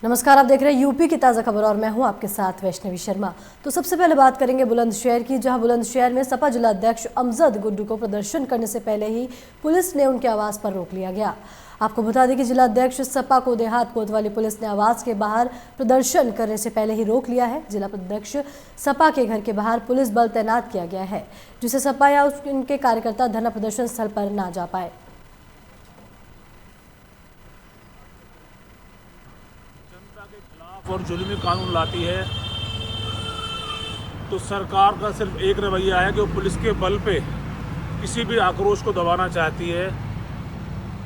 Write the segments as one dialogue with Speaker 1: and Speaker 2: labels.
Speaker 1: नमस्कार, आप देख रहे हैं यूपी की ताज़ा खबर और मैं हूं आपके साथ वैष्णवी शर्मा। तो सबसे पहले बात करेंगे बुलंदशहर की, जहां बुलंदशहर में सपा जिला अध्यक्ष अमजद गुड्डू को प्रदर्शन करने से पहले ही पुलिस ने उनके आवास पर रोक लिया गया। आपको बता दें कि जिला अध्यक्ष सपा को देहात कोतवाली पुलिस ने आवास के बाहर प्रदर्शन करने से पहले ही रोक लिया है। जिला अध्यक्ष सपा के घर के बाहर पुलिस बल तैनात किया गया है, जिससे सपा या उनके कार्यकर्ता धरना प्रदर्शन स्थल पर ना जा पाए।
Speaker 2: और जुल्मी कानून लाती है तो सरकार का सिर्फ एक रवैया है कि वो पुलिस के बल पे किसी भी आक्रोश को दबाना चाहती है।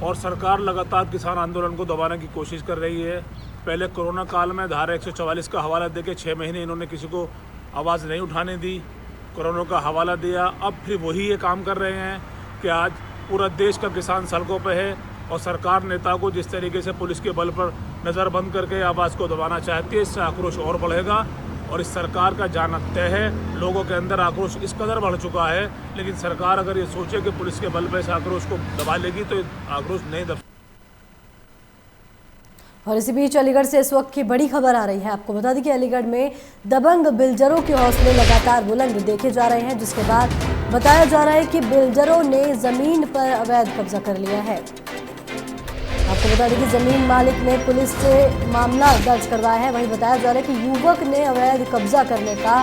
Speaker 2: और सरकार लगातार किसान आंदोलन को दबाने की कोशिश कर रही है। पहले कोरोना काल में धारा 144 का हवाला देके 6 महीने इन्होंने किसी को आवाज़ नहीं उठाने दी, कोरोना का हवाला दिया। अब फिर वही ये काम कर रहे हैं कि आज पूरा देश का किसान सड़कों पे है और सरकार नेता को जिस तरीके से पुलिस के बल पर नज़र बंद करके आवाज़ को दबाना चाहती है, इससे आक्रोश और बढ़ेगा। और इस सरकार का जाना तय है। लोगों के अंदर आक्रोश इस कदर बढ़ चुका है, लेकिन सरकार अगर ये सोचे कि पुलिस के बल पर इस आक्रोश को दबा लेगी तो आक्रोश नहीं दबा।
Speaker 1: और इसी बीच अलीगढ़ से इस वक्त की बड़ी खबर आ रही है। आपको बता दें कि अलीगढ़ में दबंग बिल्डरों के हौसले लगातार बुलंद देखे जा रहे हैं, जिसके बाद बताया जा रहा है कि बिल्डरों ने जमीन पर अवैध कब्जा कर लिया है। आपको बता दें कि जमीन मालिक ने पुलिस से मामला दर्ज करवाया है। वहीं बताया जा रहा है कि युवक ने अवैध कब्जा करने का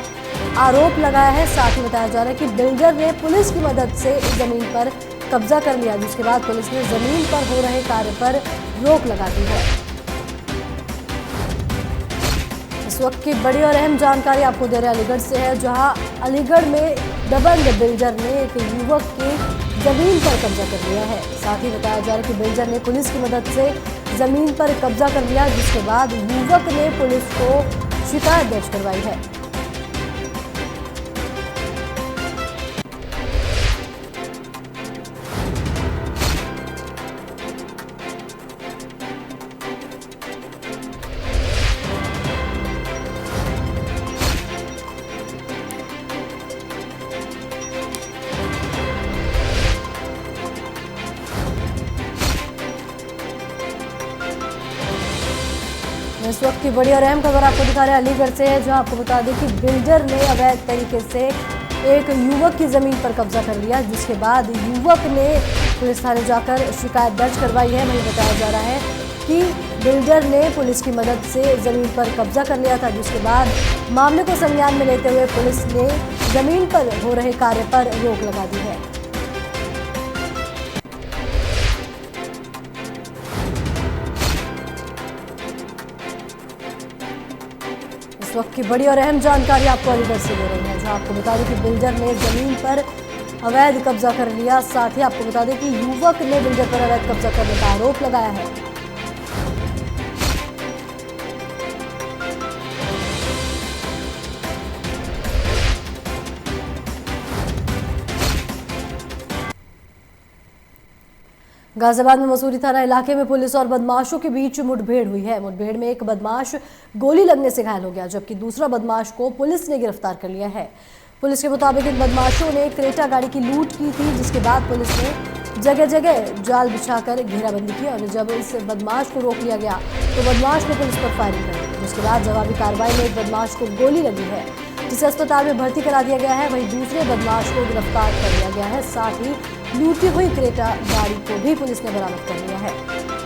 Speaker 1: आरोप लगाया है। साथ ही बताया जा रहा है कि बिल्डर ने पुलिस की मदद से इस जमीन पर कब्जा कर लिया, जिसके बाद पुलिस ने जमीन पर हो रहे कार्य पर रोक लगा दी है। इस वक्त की बड़ी और अहम जानकारी आपको दे रहे अलीगढ़ से है, जहां अलीगढ़ में दबंग बिल्डर ने एक युवक की जमीन पर कब्जा कर लिया है। साथ ही बताया जा रहा है कि बिल्डर ने पुलिस की मदद से जमीन पर कब्जा कर लिया, जिसके बाद युवक ने पुलिस को शिकायत दर्ज करवाई है। इस वक्त की बड़ी और अहम खबर आपको दिखा रहे हैं अलीगढ़ से है, जहां आपको बता दें कि बिल्डर ने अवैध तरीके से एक युवक की जमीन पर कब्जा कर लिया, जिसके बाद युवक ने पुलिस थाने जाकर शिकायत दर्ज करवाई है। वहीं बताया जा रहा है कि बिल्डर ने पुलिस की मदद से जमीन पर कब्जा कर लिया था, जिसके बाद मामले को संज्ञान में लेते हुए पुलिस ने जमीन पर हो रहे कार्य पर रोक लगा दी है। इस वक्त की बड़ी और अहम जानकारी आपको अलीगढ़ से दे रहे हैं, जहां आपको बता दें कि बिल्डर ने जमीन पर अवैध कब्जा कर लिया। साथ ही आपको बता दें कि युवक ने बिल्डर पर अवैध कब्जा करने का आरोप लगाया है। गाजियाबाद में मसूरी थाना इलाके में पुलिस और बदमाशों के बीच मुठभेड़ हुई है। मुठभेड़ में एक बदमाश गोली लगने से घायल हो गया, जबकि दूसरा बदमाश को पुलिस ने गिरफ्तार कर लिया है। पुलिस के मुताबिक इन बदमाशों ने क्रेटा गाड़ी की लूट की थी, जिसके बाद पुलिस ने जगह जगह जाल बिछाकर घेराबंदी की। और जब इस बदमाश को रोक लिया गया तो बदमाश ने पुलिस पर फायरिंग कर दी, जिसके बाद जवाबी कार्रवाई में एक बदमाश को गोली लगी है, जिसे अस्पताल में भर्ती करा दिया गया है। वहीं दूसरे बदमाश को गिरफ्तार कर लिया गया है। साथ ही लूटी हुई क्रेटा गाड़ी को भी पुलिस ने बरामद कर लिया है।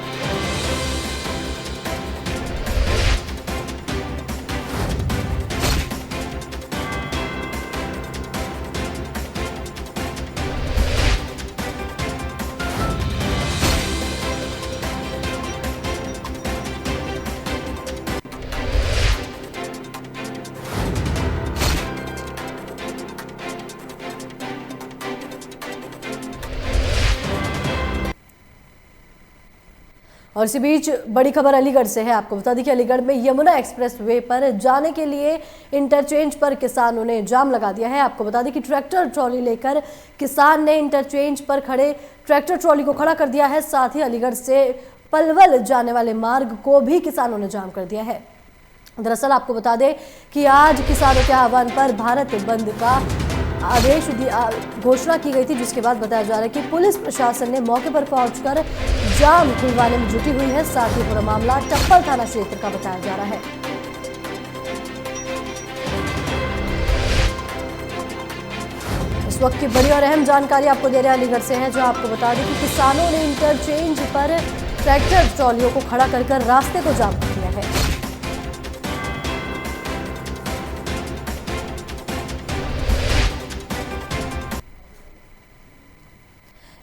Speaker 1: और इसी बीच बड़ी खबर अलीगढ़ से है। आपको बता दें कि अलीगढ़ में यमुना एक्सप्रेस वे पर जाने के लिए इंटरचेंज पर किसानों ने जाम लगा दिया है। आपको बता दें कि ट्रैक्टर ट्रॉली लेकर किसान ने इंटरचेंज पर खड़े ट्रैक्टर ट्रॉली को खड़ा कर दिया है। साथ ही अलीगढ़ से पलवल जाने वाले मार्ग को भी किसानों ने जाम कर दिया है। दरअसल आपको बता दें कि आज किसानों के आह्वान पर भारत बंद का घोषणा की गई थी, जिसके बाद बताया जा रहा है कि पुलिस प्रशासन ने मौके पर पहुंचकर जाम खुलवाने में जुटी हुई है। साथ ही पूरा मामला टप्पल थाना क्षेत्र का बताया जा रहा है। इस वक्त की बड़ी और अहम जानकारी आपको दे रहे हैं अलीगढ़ से है, जो आपको बता दें कि किसानों ने इंटरचेंज पर ट्रैक्टर ट्रॉलियों को खड़ा कर रास्ते को जाम कर दिया है।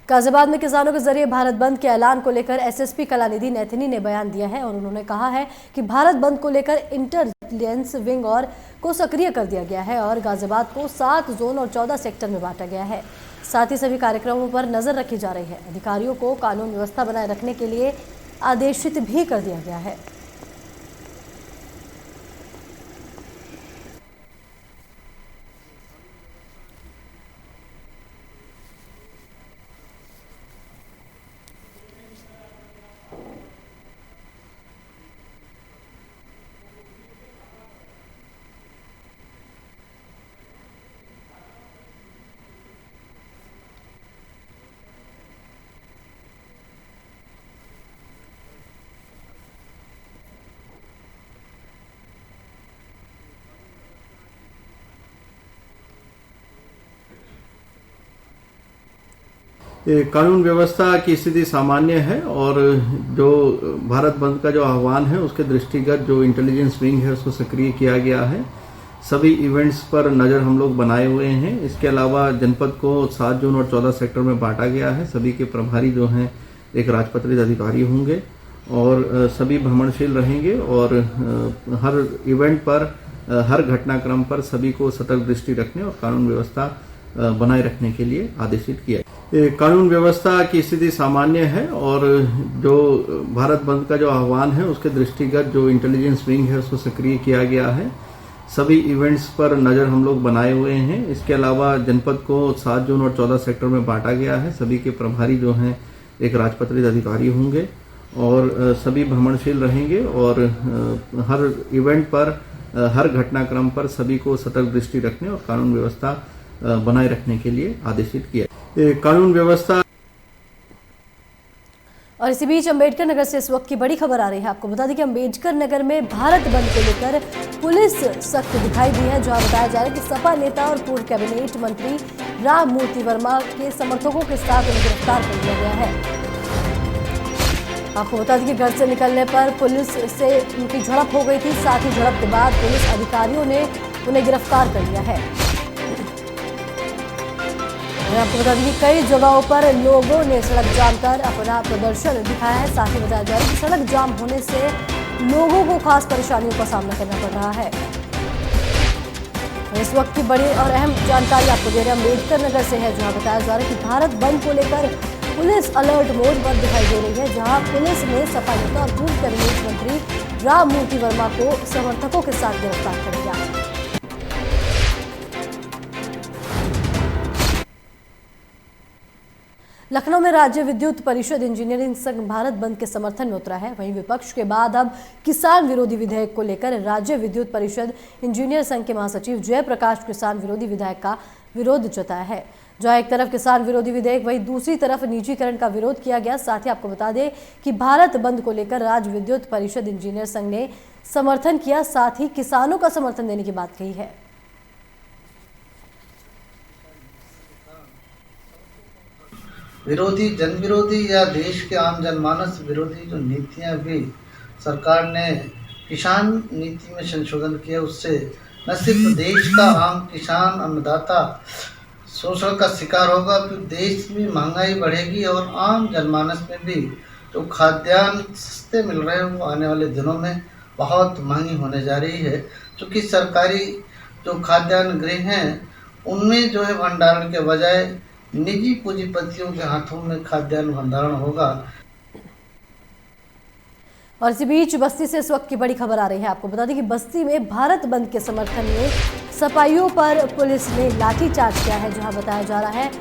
Speaker 1: गाजियाबाद में किसानों के जरिए भारत बंद के ऐलान को लेकर एसएसपी कलानिधि नैथनी ने बयान दिया है और उन्होंने कहा है कि भारत बंद को लेकर इंटेलिजेंस विंग और को सक्रिय कर दिया गया है और गाजियाबाद को 7 जोन और 14 सेक्टर में बांटा गया है। साथ ही सभी कार्यक्रमों पर नजर रखी जा रही है। अधिकारियों को कानून व्यवस्था बनाए रखने के लिए आदेशित भी कर दिया गया है।
Speaker 3: कानून व्यवस्था की स्थिति सामान्य है और जो भारत बंद का जो आह्वान है उसके दृष्टिगत जो इंटेलिजेंस विंग है उसको सक्रिय किया गया है। सभी इवेंट्स पर नज़र हम लोग बनाए हुए हैं। इसके अलावा जनपद को 7 जोन और 14 सेक्टर में बांटा गया है। सभी के प्रभारी जो हैं एक राजपत्रित अधिकारी होंगे और सभी भ्रमणशील रहेंगे और हर इवेंट पर हर घटनाक्रम पर सभी को सतर्क दृष्टि रखने और कानून व्यवस्था बनाए रखने के लिए आदेशित किया। कानून व्यवस्था की स्थिति सामान्य है और जो भारत बंद का जो आह्वान है उसके दृष्टिगत जो इंटेलिजेंस विंग है उसको सक्रिय किया गया है। सभी इवेंट्स पर नज़र हम लोग बनाए हुए हैं। इसके अलावा जनपद को 7 जोन और 14 सेक्टर में बांटा गया है। सभी के प्रभारी जो हैं एक राजपत्रित अधिकारी होंगे और सभी भ्रमणशील रहेंगे और हर इवेंट पर हर घटनाक्रम पर सभी को सतर्क दृष्टि रखने और कानून व्यवस्था बनाए रखने के लिए आदेशित किया। कानून व्यवस्था।
Speaker 1: और इसी बीच अंबेडकर नगर से इस वक्त की बड़ी खबर आ रही है। आपको बता दें कि अंबेडकर नगर में भारत बंद को लेकर पुलिस सख्त दिखाई दी है, जहां बताया जा रहा है कि सपा नेता और पूर्व कैबिनेट मंत्री राम मूर्ति वर्मा के समर्थकों के साथ उन्हें गिरफ्तार कर लिया गया है। आपको बता दें कि घर से निकलने पर पुलिस से उनकी झड़प हो गई थी। साथ ही झड़प के बाद पुलिस अधिकारियों ने उन्हें गिरफ्तार कर लिया है। आपको बता दें कि कई जगहों पर लोगों ने सड़क जाम कर अपना प्रदर्शन दिखाया है। साथ ही बताया जा रहा है कि सड़क जाम होने से लोगों को खास परेशानियों का सामना करना पड़ रहा है। इस वक्त की बड़ी और अहम जानकारी आपको दे रहे हैं अम्बेडकर नगर से है, जहां बताया जा रहा है कि भारत बंद को लेकर पुलिस अलर्ट मोड पर दिखाई दे रही है, जहां पुलिस ने सपा नेता और पूर्व कैबिनेट मंत्री राम मूर्ति वर्मा को समर्थकों के साथ गिरफ्तार कर लिया। लखनऊ में राज्य विद्युत परिषद इंजीनियरिंग संघ भारत बंद के समर्थन में उतरा है। वहीं विपक्ष के बाद अब किसान विरोधी विधेयक को लेकर राज्य विद्युत परिषद इंजीनियर संघ के महासचिव जयप्रकाश किसान विरोधी विधेयक का विरोध जताया है। जहां एक तरफ किसान विरोधी विधेयक वहीं दूसरी तरफ निजीकरण का विरोध किया गया। साथ ही आपको बता दें कि भारत बंद को लेकर राज्य विद्युत परिषद इंजीनियर संघ ने समर्थन किया, साथ ही किसानों का समर्थन देने की बात कही है।
Speaker 4: विरोधी जन विरोधी या देश के आम जनमानस विरोधी जो नीतियां भी सरकार ने किसान नीति में संशोधन किया, उससे न सिर्फ देश का आम किसान अन्नदाता शोषण का शिकार होगा, फिर देश में महंगाई बढ़ेगी और आम जनमानस में भी जो खाद्यान्न सस्ते मिल रहे हैं वो आने वाले दिनों में बहुत महंगी होने जा रही है। क्योंकि सरकारी जो खाद्यान्न गृह हैं उनमें जो है भंडारण के बजाय निजी पूंजीपतियों के हाथों में खाद्यान्न भंडारण होगा।
Speaker 1: और इसी बीच बस्ती से इस वक्त की बड़ी खबर आ रही है। आपको बता दें कि बस्ती में भारत बंद के समर्थन में सपाइयों पर पुलिस ने लाठीचार्ज किया है, जहां बताया जा रहा है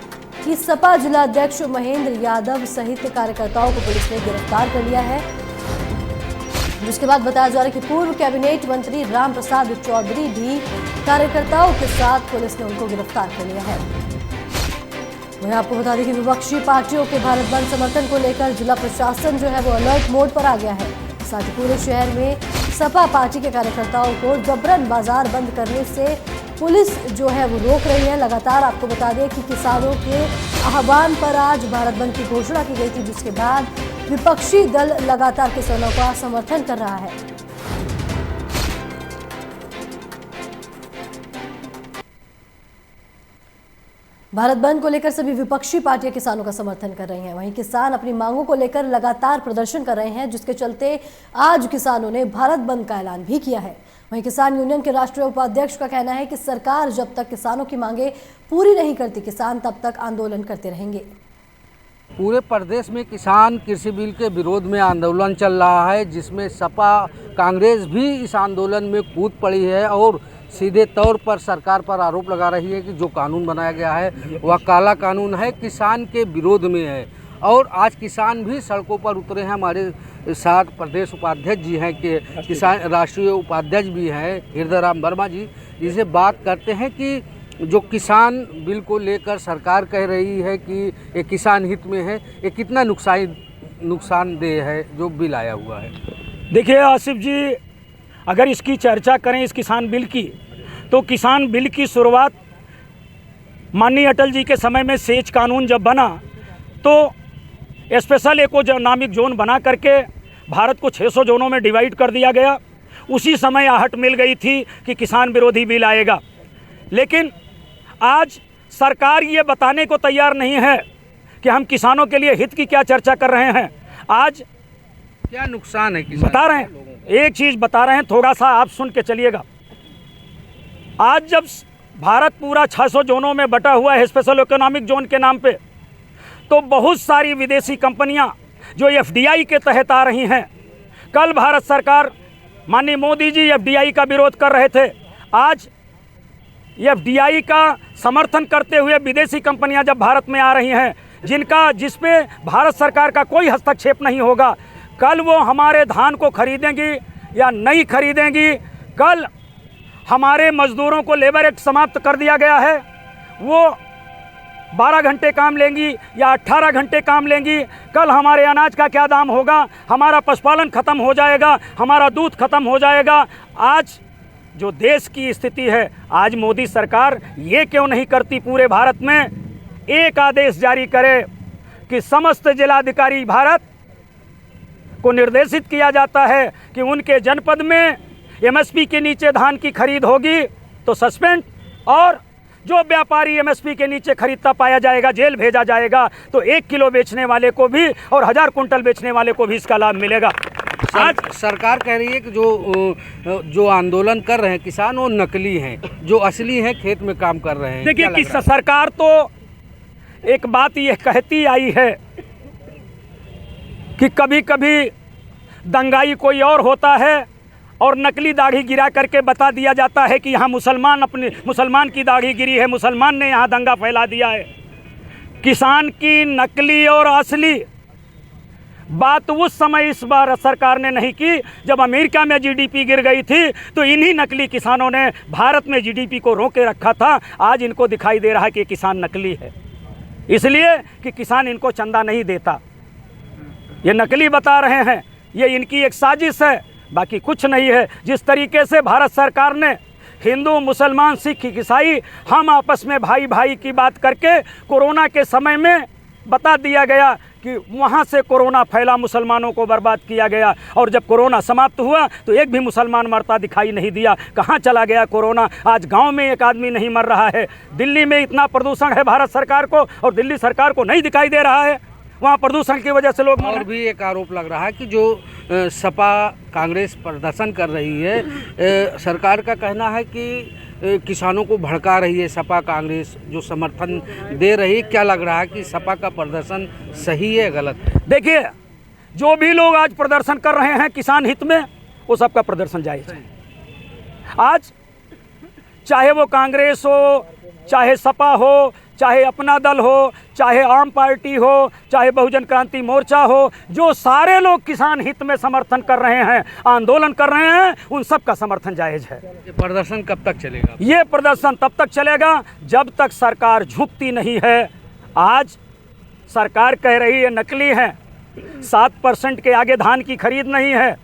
Speaker 1: कि सपा जिलाध्यक्ष महेंद्र यादव सहित कार्यकर्ताओं को पुलिस ने गिरफ्तार कर लिया है। जिसके बाद बताया जा रहा है कि पूर्व कैबिनेट मंत्री राम प्रसाद चौधरी भी कार्यकर्ताओं के साथ पुलिस ने उनको गिरफ्तार कर लिया है। वहीं आपको बता दें कि विपक्षी पार्टियों के भारत बंद समर्थन को लेकर जिला प्रशासन जो है वो अलर्ट मोड पर आ गया है। साथ ही पूरे शहर में सपा पार्टी के कार्यकर्ताओं को जबरन बाजार बंद करने से पुलिस जो है वो रोक रही है। लगातार आपको बता दें कि किसानों के आह्वान पर आज भारत बंद की घोषणा की गई थी, जिसके बाद विपक्षी दल लगातार किसानों का समर्थन कर रहा है। भारत बंद को लेकर सभी विपक्षी पार्टियां किसानों का समर्थन कर रही हैं। वहीं किसान अपनी मांगों को लेकर लगातार प्रदर्शन कर रहे हैं, जिसके चलते आज किसानों ने भारत बंद का ऐलान भी किया है। वहीं किसान यूनियन के राष्ट्रीय उपाध्यक्ष का कहना है कि सरकार जब तक किसानों की मांगे पूरी नहीं करती, किसान तब तक आंदोलन करते रहेंगे।
Speaker 5: पूरे प्रदेश में किसान कृषि बिल के विरोध में आंदोलन चल रहा है, जिसमें सपा कांग्रेस भी इस आंदोलन में कूद पड़ी है और सीधे तौर पर सरकार पर आरोप लगा रही है कि जो कानून बनाया गया है वह काला कानून है, किसान के विरोध में है। और आज किसान भी सड़कों पर उतरे हैं। हमारे साथ प्रदेश उपाध्यक्ष जी हैं कि किसान राष्ट्रीय उपाध्यक्ष भी हैं हृदय राम वर्मा जी, जिसे बात करते हैं कि जो किसान बिल को लेकर सरकार कह रही है कि ये किसान हित में है, ये कितना नुकसानदेह है जो बिल आया हुआ है।
Speaker 6: देखिए आसिफ जी, अगर इसकी चर्चा करें इस किसान बिल की, तो किसान बिल की शुरुआत माननीय अटल जी के समय में सेच कानून जब बना तो स्पेशल इकोनॉमिक जोन बना करके भारत को 600 जोनों में डिवाइड कर दिया गया। उसी समय आहट मिल गई थी कि किसान विरोधी बिल आएगा, लेकिन आज सरकार ये बताने को तैयार नहीं है कि हम किसानों के लिए हित की क्या चर्चा कर रहे हैं। आज
Speaker 5: क्या नुकसान है किसान?
Speaker 6: बता रहे हैं, एक चीज़ बता रहे हैं, थोड़ा सा आप सुन के चलिएगा। आज जब भारत पूरा 600 जोनों में बटा हुआ है स्पेशल इकोनॉमिक जोन के नाम पे, तो बहुत सारी विदेशी कंपनियां जो एफडीआई के तहत आ रही हैं। कल भारत सरकार माननीय मोदी जी एफडीआई का विरोध कर रहे थे, आज एफडीआई का समर्थन करते हुए विदेशी कंपनियां जब भारत में आ रही हैं, जिसपे भारत सरकार का कोई हस्तक्षेप नहीं होगा, कल वो हमारे धान को खरीदेंगी या नहीं खरीदेंगी। कल हमारे मजदूरों को लेबर एक्ट समाप्त कर दिया गया है, वो 12 घंटे काम लेंगी या 18 घंटे काम लेंगी। कल हमारे अनाज का क्या दाम होगा, हमारा पशुपालन ख़त्म हो जाएगा, हमारा दूध ख़त्म हो जाएगा। आज जो देश की स्थिति है, आज मोदी सरकार ये क्यों नहीं करती, पूरे भारत में एक आदेश जारी करे कि समस्त जिलाधिकारी भारत को निर्देशित किया जाता है कि उनके जनपद में एमएसपी के नीचे धान की खरीद होगी तो सस्पेंड, और जो व्यापारी एमएसपी के नीचे खरीदता पाया जाएगा जेल भेजा जाएगा। तो 1 किलो बेचने वाले को भी और 1000 कुंटल बेचने वाले को भी इसका लाभ मिलेगा।
Speaker 5: आज सरकार कह रही है कि जो आंदोलन कर रहे हैं किसान वो नकली हैं, जो असली हैं खेत में काम कर रहे हैं।
Speaker 6: देखिए कि सरकार तो एक बात यह कहती आई है कि कभी कभी दंगाई कोई और होता है और नकली दाढ़ी गिरा करके बता दिया जाता है कि यहाँ मुसलमान की दाढ़ी गिरी है, मुसलमान ने यहाँ दंगा फैला दिया है। किसान की नकली और असली बात उस समय इस बार सरकार ने नहीं की जब अमेरिका में जीडीपी गिर गई थी, तो इन्हीं नकली किसानों ने भारत में जीडीपी को रोके रखा था। आज इनको दिखाई दे रहा है कि किसान नकली है, इसलिए कि किसान इनको चंदा नहीं देता। ये नकली बता रहे हैं, ये इनकी एक साजिश है, बाकी कुछ नहीं है। जिस तरीके से भारत सरकार ने हिंदू मुसलमान सिख ईसाई हम आपस में भाई भाई की बात करके कोरोना के समय में बता दिया गया कि वहाँ से कोरोना फैला, मुसलमानों को बर्बाद किया गया, और जब कोरोना समाप्त हुआ तो एक भी मुसलमान मरता दिखाई नहीं दिया। कहाँ चला गया कोरोना? आज गांव में एक आदमी नहीं मर रहा है। दिल्ली में इतना प्रदूषण है भारत सरकार को, और दिल्ली सरकार को नहीं दिखाई दे रहा है, वहाँ प्रदूषण की वजह से लोग।
Speaker 5: और भी एक आरोप लग रहा है कि जो सपा कांग्रेस प्रदर्शन कर रही है, सरकार का कहना है कि किसानों को भड़का रही है सपा कांग्रेस, जो समर्थन दे रही है। क्या लग रहा है कि सपा का प्रदर्शन सही है गलत है?
Speaker 6: देखिए, जो भी लोग आज प्रदर्शन कर रहे हैं किसान हित में, वो सबका प्रदर्शन जायज़ है। आज चाहे वो कांग्रेस हो, चाहे सपा हो, चाहे अपना दल हो, चाहे आम पार्टी हो, चाहे बहुजन क्रांति मोर्चा हो, जो सारे लोग किसान हित में समर्थन कर रहे हैं, आंदोलन कर रहे हैं, उन सब का समर्थन जायज़ है।
Speaker 5: ये प्रदर्शन कब तक चलेगा?
Speaker 6: ये प्रदर्शन तब तक चलेगा जब तक सरकार झुकती नहीं है। आज सरकार कह रही है नकली है, 7% के आगे धान की खरीद नहीं है।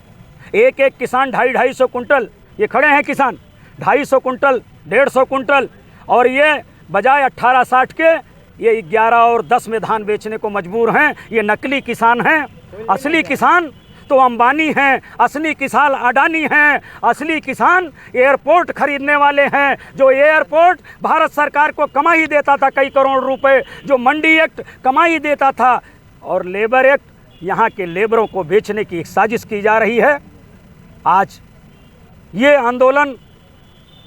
Speaker 6: एक एक किसान 250-250 कुंटल, ये खड़े हैं किसान 250 कुंटल, 150 कुंटल, और ये बजाय 18-60 के ये 11 और 10 में धान बेचने को मजबूर हैं। ये नकली किसान हैं। असली किसान तो अंबानी हैं, असली किसान अडानी हैं, असली किसान एयरपोर्ट खरीदने वाले हैं। जो एयरपोर्ट भारत सरकार को कमाई देता था कई करोड़ रुपए, जो मंडी एक्ट कमाई देता था, और लेबर एक्ट, यहाँ के लेबरों को बेचने की एक साजिश की जा रही है। आज ये आंदोलन,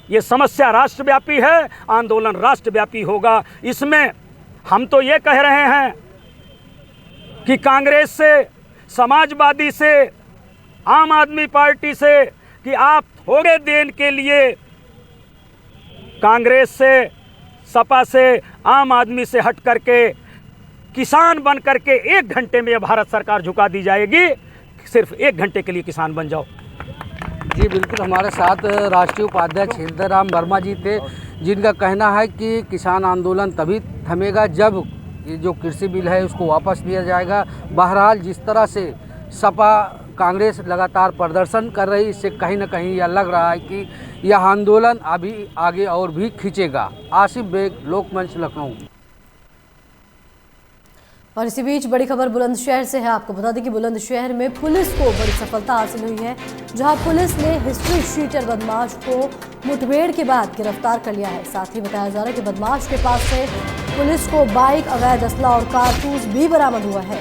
Speaker 6: ये समस्या राष्ट्रव्यापी है, आंदोलन राष्ट्रव्यापी होगा। इसमें हम तो ये कह रहे हैं कि कांग्रेस से, समाजवादी से, आम आदमी पार्टी से, कि आप थोड़े दिन के लिए कांग्रेस से, सपा से, आम आदमी से हट करके किसान बन करके 1 घंटे में भारत सरकार झुका दी जाएगी। सिर्फ 1 घंटे के लिए किसान बन जाओ।
Speaker 5: जी बिल्कुल, हमारे साथ राष्ट्रीय उपाध्यक्ष हृदयराम वर्मा जी थे, जिनका कहना है कि किसान आंदोलन तभी थमेगा जब ये जो कृषि बिल है उसको वापस लिया जाएगा। बहरहाल जिस तरह से सपा कांग्रेस लगातार प्रदर्शन कर रही, इससे कहीं ना कहीं यह लग रहा है कि यह आंदोलन अभी आगे और भी खींचेगा। आसिफ बेग, लोकमंच, लखनऊ।
Speaker 1: और इसी बीच बड़ी खबर बुलंदशहर से है। आपको बता दें कि बुलंदशहर में पुलिस को बड़ी सफलता हासिल हुई है, जहां पुलिस ने हिस्ट्री शीटर बदमाश को मुठभेड़ के बाद गिरफ्तार कर लिया है। साथ ही बताया जा रहा है कि बदमाश के पास से पुलिस को बाइक, अवैध असला और कारतूस भी बरामद हुआ है।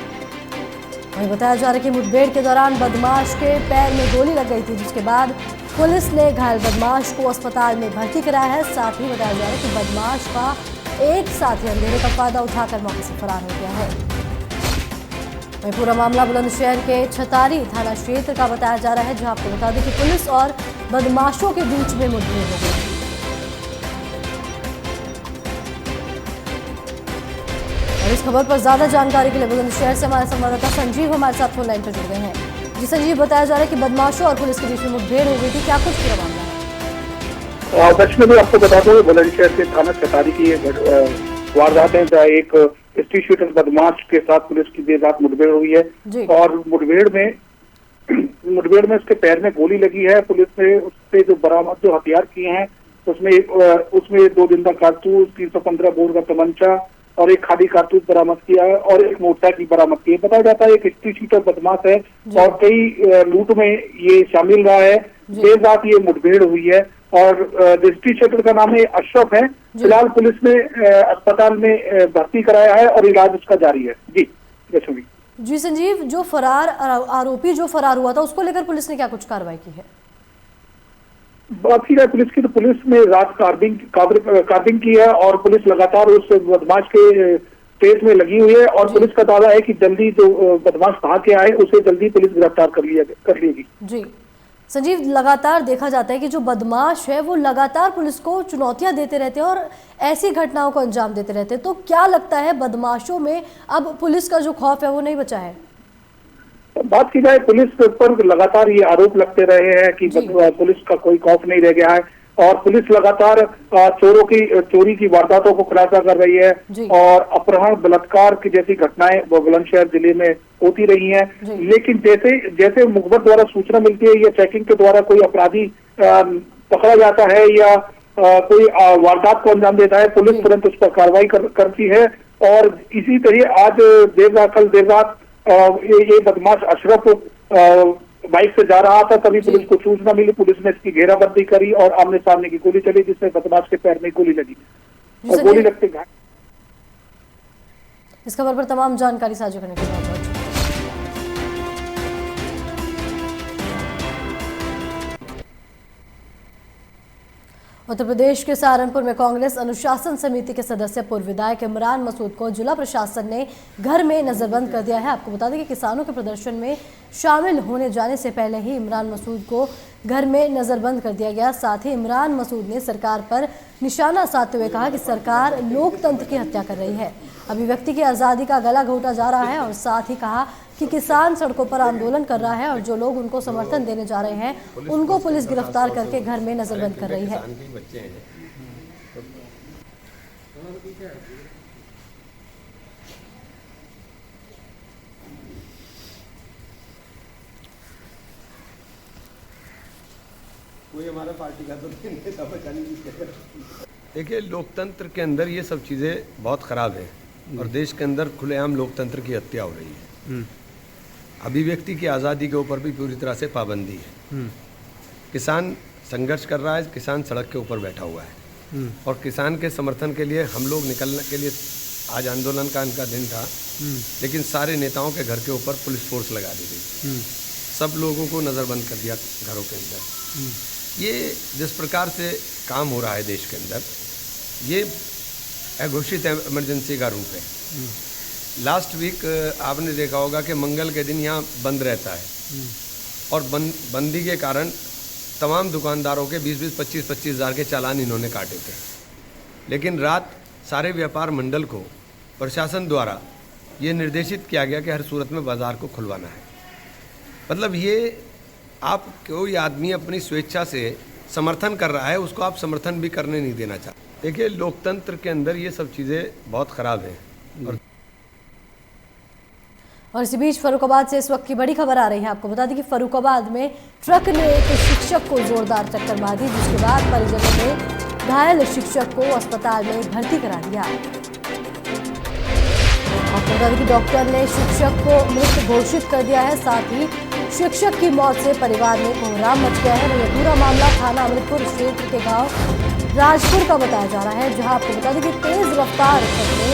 Speaker 1: वहीं बताया जा रहा है कि मुठभेड़ के दौरान बदमाश के पैर में गोली लग गई थी, जिसके बाद पुलिस ने घायल बदमाश को अस्पताल में भर्ती कराया है। साथ ही बताया जा रहा है कि बदमाश का एक साथी अंधेरे का फायदा उठाकर मौके से फरार हो गया है। वहीं पूरा मामला बुलंदशहर के छतारी थाना क्षेत्र का बताया जा रहा है, जहां आपको बता दें कि पुलिस और बदमाशों के बीच में मुठभेड़ हो गई। और इस खबर पर ज्यादा जानकारी के लिए बुलंदशहर से हमारे संवाददाता संजीव हमारे साथ फोन लाइन पर जुड़ गए हैं। जी संजीव, बताया जा रहा है कि बदमाशों और पुलिस के बीच में मुठभेड़ हो गई थी, क्या कुछ पूरा मामला है?
Speaker 7: दक्षिण में आपको बता दूं, बुलंदशहर के थाना छतारी की वारदात है, जहाँ एक हिस्ट्री शीटर बदमाश के साथ पुलिस की देर रात मुठभेड़ हुई है। और मुठभेड़ में उसके पैर में गोली लगी है। पुलिस ने उससे जो बरामद जो हथियार किए हैं उसमें 2 जिंदा कारतूस, 315 बोर का तमंचा और एक खाली कारतूस बरामद किया है और एक मोटरसाइकिल बरामद की है। बताया जाता है एक हिस्ट्री शीटर बदमाश है और कई लूट में ये शामिल रहा है। देर रात ये मुठभेड़ हुई है और हिस्ट्री शीटर का नाम है अशरफ है। फिलहाल पुलिस ने अस्पताल में भर्ती कराया है और इलाज उसका जारी है। जी यशोवी।
Speaker 1: जी संजीव, जो आरोपी जो फरार हुआ था उसको लेकर पुलिस ने क्या कुछ कार्रवाई की है?
Speaker 7: बात की जाए पुलिस की तो पुलिस ने रात कार्बिंग की है और पुलिस लगातार उस बदमाश के पेट में लगी हुई है और पुलिस का दावा है कि जल्दी जो बदमाश भाग के आए उसे जल्दी पुलिस गिरफ्तार कर लेगी।
Speaker 1: जी संजीव, लगातार देखा जाता है कि जो बदमाश है वो लगातार पुलिस को चुनौतियां देते रहते हैं और ऐसी घटनाओं को अंजाम देते रहते हैं, तो क्या लगता है बदमाशों में अब पुलिस का जो खौफ है वो नहीं बचा है?
Speaker 7: बात की जाए पुलिस पर लगातार ये आरोप लगते रहे हैं कि पुलिस का कोई खौफ नहीं रह गया है और पुलिस लगातार चोरी की वारदातों को खुलासा कर रही है और अपहरण, बलात्कार की जैसी घटनाएं बुलंदशहर जिले में होती रही हैं। लेकिन जैसे मुखबर द्वारा सूचना मिलती है या चेकिंग के द्वारा कोई अपराधी पकड़ा जाता है या कोई वारदात को अंजाम देता है, पुलिस तुरंत उस पर कार्रवाई करती है। और इसी तरह आज कल देर रात ये बदमाश अशरफ बाइक से जा रहा था, तभी पुलिस को सूचना मिली। पुलिस ने इसकी घेराबंदी करी और आमने सामने की गोली चली, जिससे बदमाश के पैर में गोली लगी और गोली लगते घायल।
Speaker 1: इस खबर पर तमाम जानकारी साझा करने के लिए उत्तर प्रदेश के सहारनपुर में कांग्रेस अनुशासन समिति के सदस्य पूर्व विधायक इमरान मसूद को जिला प्रशासन ने घर में नजरबंद कर दिया है। आपको बता दें कि किसानों के प्रदर्शन में शामिल होने जाने से पहले ही इमरान मसूद को घर में नजरबंद कर दिया गया। साथ ही इमरान मसूद ने सरकार पर निशाना साधते हुए कहा कि सरकार लोकतंत्र की हत्या कर रही है, अभिव्यक्ति की आज़ादी का गला घोटा जा रहा है और साथ ही कहा कि किसान सड़कों पर आंदोलन कर रहा है और जो लोग उनको समर्थन देने जा रहे हैं उनको पुलिस गिरफ्तार करके घर में नजरबंद कर रही है।
Speaker 8: हमारा पार्टी का तो नेता बचा नहीं। देखिए, लोकतंत्र के अंदर ये सब चीज़ें बहुत ख़राब है और देश के अंदर खुलेआम लोकतंत्र की हत्या हो रही है। अभिव्यक्ति की आज़ादी के ऊपर भी पूरी तरह से पाबंदी है। किसान संघर्ष कर रहा है, किसान सड़क के ऊपर बैठा हुआ है और किसान के समर्थन के लिए हम लोग निकलने के लिए आज आंदोलन का इनका दिन था, लेकिन सारे नेताओं के घर के ऊपर पुलिस फोर्स लगा दी गई, सब लोगों को नज़रबंद कर दिया घरों के अंदर। ये जिस प्रकार से काम हो रहा है देश के अंदर, ये अघोषित इमरजेंसी का रूप है। लास्ट वीक आपने देखा होगा कि मंगल के दिन यहाँ बंद रहता है और बंदी के कारण तमाम दुकानदारों के 20-20, 25-25 हज़ार के चालान इन्होंने काटे थे, लेकिन रात सारे व्यापार मंडल को प्रशासन द्वारा ये निर्देशित किया गया कि हर सूरत में बाज़ार को खुलवाना है। मतलब ये आप कोई आदमी अपनी स्वेच्छा से समर्थन कर रहा है, उसको आप समर्थन भी करने नहीं देना चाहते। देखिए, लोकतंत्र के अंदर ये सब चीज़ें बहुत ख़राब हैं।
Speaker 1: और इसी बीच फर्रुखाबाद से इस वक्त की बड़ी खबर आ रही है। आपको बता दें कि फर्रुखाबाद में ट्रक ने एक शिक्षक को जोरदार टक्कर मार दी, जिसके बाद परिजनों ने घायल शिक्षक को अस्पताल में भर्ती करा दिया। आपको बता दें कि डॉक्टर ने शिक्षक को मृत घोषित कर दिया है। साथ ही शिक्षक की मौत से परिवार में कोहराम मच गया है। वह पूरा मामला थाना अमृतपुर क्षेत्र के गांव राजपुर का बताया जा रहा है, जहां आपको बता दें कि तेज रफ्तार ट्रक ने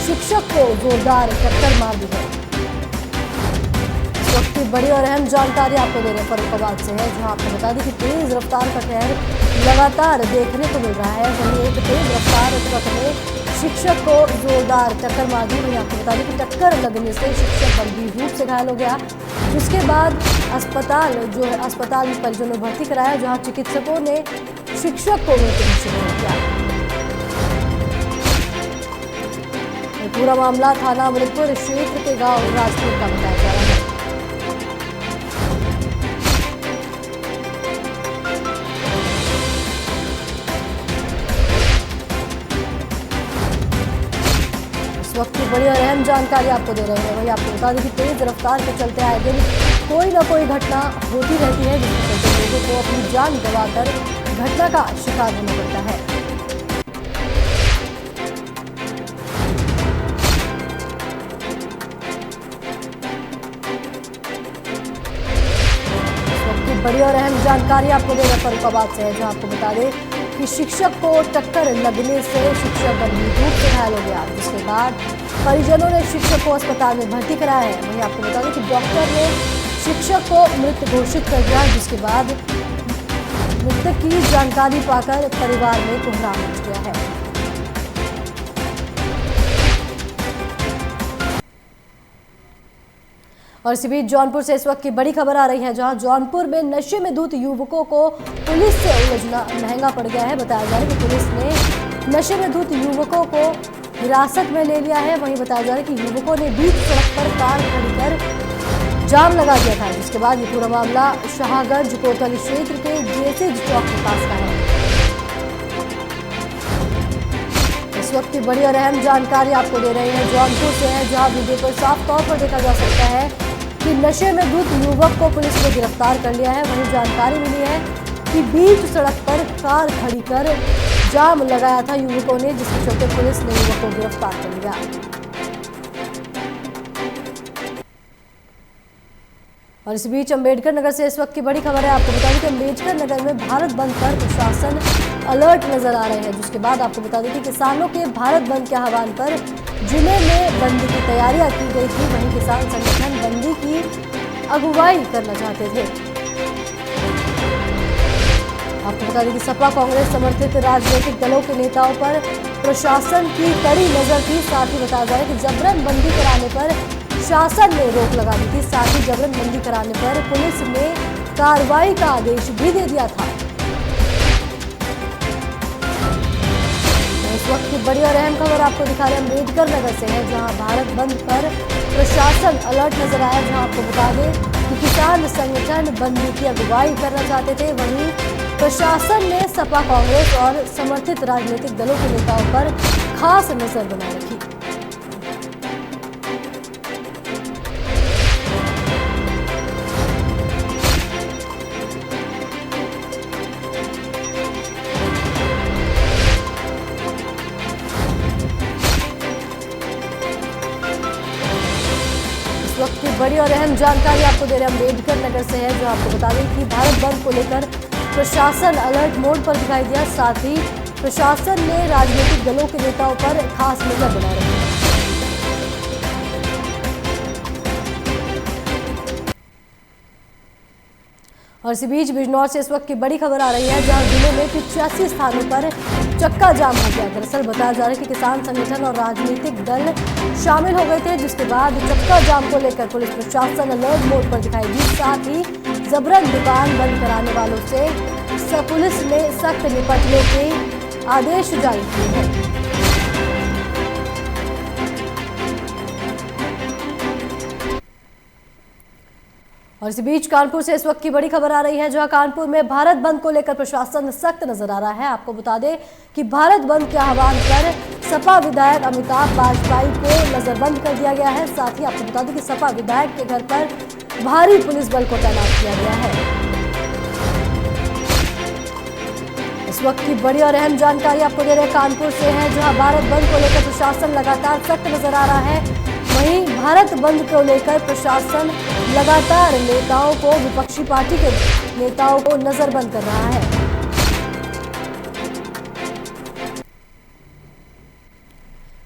Speaker 1: शिक्षक को जोरदार टक्कर मार दी है। इस वक्त की बड़ी और अहम जानकारी आपको दे रहे हैं फर्रुखाबाद से है, जहां आपको बता दें कि तेज रफ्तार का कहर लगातार देखने को मिल रहा है। वहीं एक तेज रफ्तार ट्रक ने शिक्षक को जोरदार टक्कर मार दी। वहीं आपको बता दें कि टक्कर लगने से शिक्षक गंभीर रूप से घायल हो गया, जिसके बाद अस्पताल में परिजनों ने भर्ती कराया, जहां चिकित्सकों ने शिक्षक को मृत घोषित कर दिया। पूरा मामला थाना अमृतपुर क्षेत्र के गांव राजपुर का बताया जा रहा है। वक्त की बड़ी और अहम जानकारी आपको दे रहे हैं। वही आपको बता दें कि तेज रफ्तार के चलते आए दिन कोई ना कोई घटना होती रहती है, जिसके चलते लोगों को अपनी जान गंवाकर घटना का शिकार होना पड़ता है। इस वक्त की बड़ी और अहम जानकारी आपको दे रहे हैं फर्रुखाबाद से है, जहां आपको बता दें कि शिक्षक को टक्कर लगने से शिक्षक गंभीर रूप से घायल हो गया, जिसके बाद परिजनों ने शिक्षक को अस्पताल में भर्ती कराया है। वहीं आपको बता दें कि डॉक्टर ने शिक्षक को मृत घोषित कर दिया, जिसके बाद मृतक की जानकारी पाकर परिवार में कोहराम मच गया है। और इसी बीच जौनपुर से इस वक्त की बड़ी खबर आ रही है, जहां जौनपुर में नशे में धुत युवकों को पुलिस से उलझना महंगा पड़ गया है। बताया जा रहा है कि पुलिस ने नशे में धुत युवकों को हिरासत में ले लिया है। वहीं बताया जा रहा है कि युवकों ने बीच सड़क पर कार खड़ी कर जाम लगा दिया था, जिसके बाद ये पूरा मामला शाहगंज कोतवाली क्षेत्र के जेसी चौक के पास का है। इस वक्त की बड़ी और अहम जानकारी आपको दे रहे हैं जौनपुर से है, जहां वीडियो पर साफ तौर पर देखा जा सकता है कि नशे में धुत युवक को पुलिस ने गिरफ्तार कर लिया है। वहीं जानकारी मिली है कि बीच सड़क पर कार खड़ी कर जाम लगाया था युवकों ने, जिसके चलते पुलिस ने युवक को गिरफ्तार कर लिया। और इस बीच अम्बेडकर नगर से इस वक्त की बड़ी खबर है। आपको बता दें कि अम्बेडकर नगर में भारत बंद पर प्रशासन अलर्ट नजर आ रहे हैं, जिसके बाद आपको बता दें कि किसानों के भारत बंद के आह्वान पर जिले में बंदी की तैयारियां की गई थी। वहीं किसान संगठन बंदी की अगुवाई करना चाहते थे। आपको बता दें कि सपा कांग्रेस समर्थित राजनीतिक दलों के नेताओं पर प्रशासन की कड़ी नजर थी। साथ ही बताया जा रहा है कि जबरन बंदी कराने पर शासन ने रोक लगा दी थी। साथ ही जबरन बंदी कराने पर पुलिस ने कार्रवाई का आदेश भी दे दिया था। इस वक्त की बड़ी और अहम खबर आपको दिखा रहे हैं अम्बेडकर नगर से है, जहां भारत बंद पर प्रशासन अलर्ट नजर आया। जहां आपको बता दें कि किसान संगठन बंदी की अगुवाई करना चाहते थे, वहीं प्रशासन ने सपा कांग्रेस और समर्थित राजनीतिक दलों के नेताओं पर खास नजर बनाए रखी। इस वक्त की बड़ी और अहम जानकारी आपको दे रहे हैं अम्बेडकर नगर से है, जो आपको बता दें कि भारत बंद को लेकर प्रशासन अलर्ट मोड पर दिखाई दिया। साथ ही प्रशासन ने राजनीतिक दलों के नेताओं पर खास नजर बनाए रखी। और इसी बीच बिजनौर से इस वक्त की बड़ी खबर आ रही है, जहां जिले में 85 स्थानों पर चक्का जाम हो गया। दरअसल बताया जा रहा है कि किसान संगठन और राजनीतिक दल शामिल हो गए थे, जिसके बाद चक्का जाम को लेकर पुलिस प्रशासन अलर्ट मोड पर दिखाई दी। साथ ही जबरन दुकान बंद कराने वालों से पुलिस ने सख्त निपटने के आदेश जारी किए हैं। और इसी बीच कानपुर से इस वक्त की बड़ी खबर आ रही है, जहां कानपुर में भारत बंद को लेकर प्रशासन सख्त नजर आ रहा है। आपको बता दें कि भारत बंद के आह्वान पर सपा विधायक अमिताभ बाजपेयी को नजरबंद कर दिया गया है। साथ ही आपको बता दें कि सपा विधायक के घर पर भारी पुलिस बल को तैनात किया गया है। इस वक्त की बड़ी और अहम जानकारी आपको दे रहे हैं कानपुर से है, जहां भारत बंद को लेकर प्रशासन लगातार सख्त नजर आ रहा है। वहीं भारत बंद को लेकर प्रशासन लगातार नेताओं को, विपक्षी पार्टी के नेताओं को नजरबंद कर रहा है।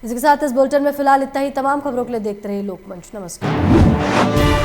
Speaker 1: इसी के साथ इस बुलेटिन में फिलहाल इतना ही। तमाम खबरों के लिए देखते रहिए लोकमंच। नमस्कार।